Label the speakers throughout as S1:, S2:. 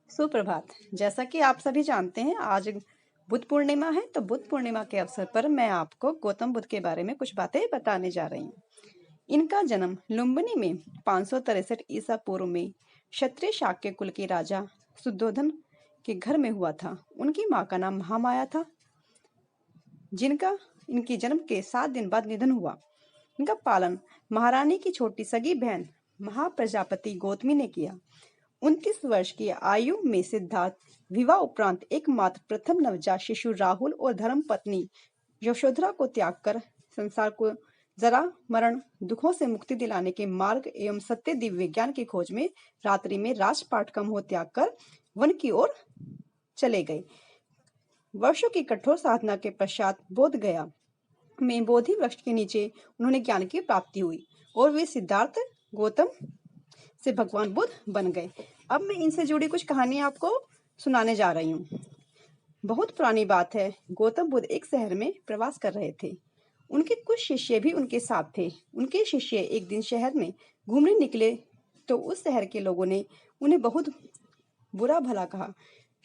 S1: सुप्रभात। जैसा कि आप सभी जानते हैं, आज बुद्ध पूर्णिमा है। तो बुद्ध पूर्णिमा के अवसर पर मैं आपको गौतम बुद्ध के बारे में कुछ बातें बताने जा रही हूँ। इनका जन्म लुम्बिनी में 563 ईसा पूर्व में क्षत्रिय शाक्य कुल के राजा शुद्धोधन के घर में हुआ था। उनकी माँ का नाम महामाया था, जिनका इनके जन्म के 7 दिन बाद निधन हुआ। इनका पालन महारानी की छोटी सगी बहन महाप्रजापति गौतमी ने किया। 29 वर्ष की आयु में सिद्धार्थ विवाह उपरांत एकमात्र प्रथम नवजात शिशु राहुल और धर्म पत्नी यशोधरा को त्याग कर संसार को जरा मरण दुखों से मुक्ति दिलाने के मार्ग एवं सत्य दिव्य विज्ञान की खोज में रात्रि में राजपाट का मोह त्याग कर वन की ओर चले गए। वर्षों की कठोर साधना के पश्चात बोध गया में बोधि वृक्ष के नीचे उन्होंने ज्ञान की प्राप्ति हुई और वे सिद्धार्थ गौतम से भगवान बुद्ध बन गए। अब मैं इनसे जुड़ी कुछ कहानियां आपको सुनाने जा रही हूँ। बहुत पुरानी बात है। गौतम बुद्ध एक शहर में प्रवास कर रहे थे। उनके कुछ शिष्य भी उनके साथ थे। उनके शिष्य एक दिन शहर में घूमने निकले तो उस शहर के लोगों ने उन्हें बहुत बुरा भला कहा।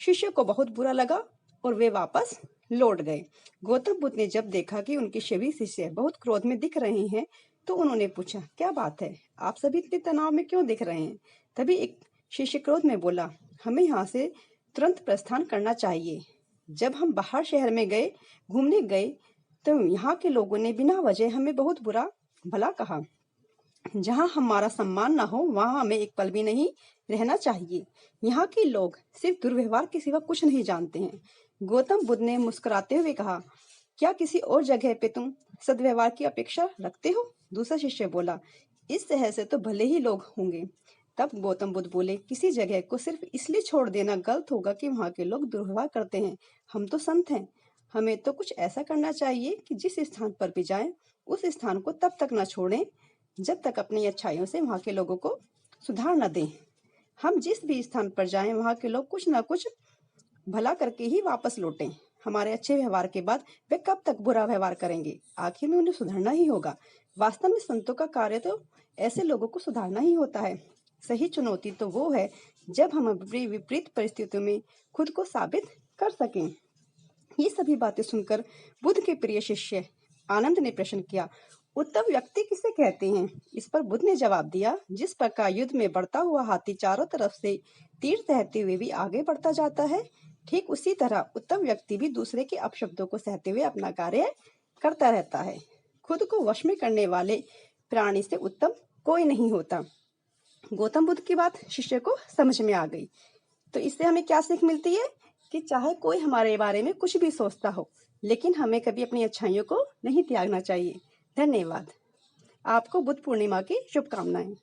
S1: शिष्य को बहुत बुरा लगा और वे वापस लौट गए। गौतम बुद्ध ने जब देखा कि उनके सभी शिष्य बहुत क्रोध में दिख रहे हैं तो उन्होंने पूछा, क्या बात है, आप सभी इतने तनाव में क्यों दिख रहे हैं? तभी एक शिष्य क्रोध में बोला, हमें यहाँ से तुरंत प्रस्थान करना चाहिए। जब हम बाहर शहर में घूमने गए तो यहाँ के लोगों ने बिना वजह हमें बहुत बुरा भला कहा। जहाँ हमारा सम्मान ना हो वहाँ हमें एक पल भी नहीं रहना चाहिए। यहाँ के लोग सिर्फ दुर्व्यवहार के सिवा कुछ नहीं जानते हैं। गौतम बुद्ध ने मुस्कुराते हुए कहा, क्या किसी और जगह पे तुम सद्व्यवहार की अपेक्षा रखते हो? दूसरा शिष्य बोला, इस शहर से तो भले ही लोग होंगे। तब गौतम बुद्ध बोले, किसी जगह को सिर्फ इसलिए छोड़ देना गलत होगा कि वहाँ के लोग दुर्व्यवहार करते हैं। हम तो संत हैं, हमें तो कुछ ऐसा करना चाहिए कि जिस स्थान पर भी जाएं उस स्थान को तब तक न छोड़ें जब तक अपनी अच्छाइयों से वहाँ के लोगों को सुधार न दें। हम जिस भी स्थान पर जाएं वहाँ के लोग कुछ न कुछ भला करके ही वापस लौटें। हमारे अच्छे व्यवहार के बाद वे कब तक बुरा व्यवहार करेंगे? आखिर में उन्हें सुधरना ही होगा। वास्तव में संतों का कार्य तो ऐसे लोगों को सुधारना ही होता है। सही चुनौती तो वो है जब हम विपरीत परिस्थितियों में खुद को साबित कर सकें। ये सभी बातें सुनकर बुद्ध के प्रिय शिष्य आनंद ने प्रश्न किया, उत्तम व्यक्ति किसे कहते हैं? इस पर बुद्ध ने जवाब दिया, जिस प्रकार युद्ध में बढ़ता हुआ हाथी चारों तरफ से तीर सहते हुए भी आगे बढ़ता जाता है, ठीक उसी तरह उत्तम व्यक्ति भी दूसरे के अपशब्दों को सहते हुए अपना कार्य करता रहता है। खुद को वश में करने वाले प्राणी से उत्तम कोई नहीं होता। गौतम बुद्ध की बात शिष्य को समझ में आ गई। तो इससे हमें क्या सीख मिलती है कि चाहे कोई हमारे बारे में कुछ भी सोचता हो, लेकिन हमें कभी अपनी अच्छाइयों को नहीं त्यागना चाहिए। धन्यवाद। आपको बुद्ध पूर्णिमा की शुभकामनाएं।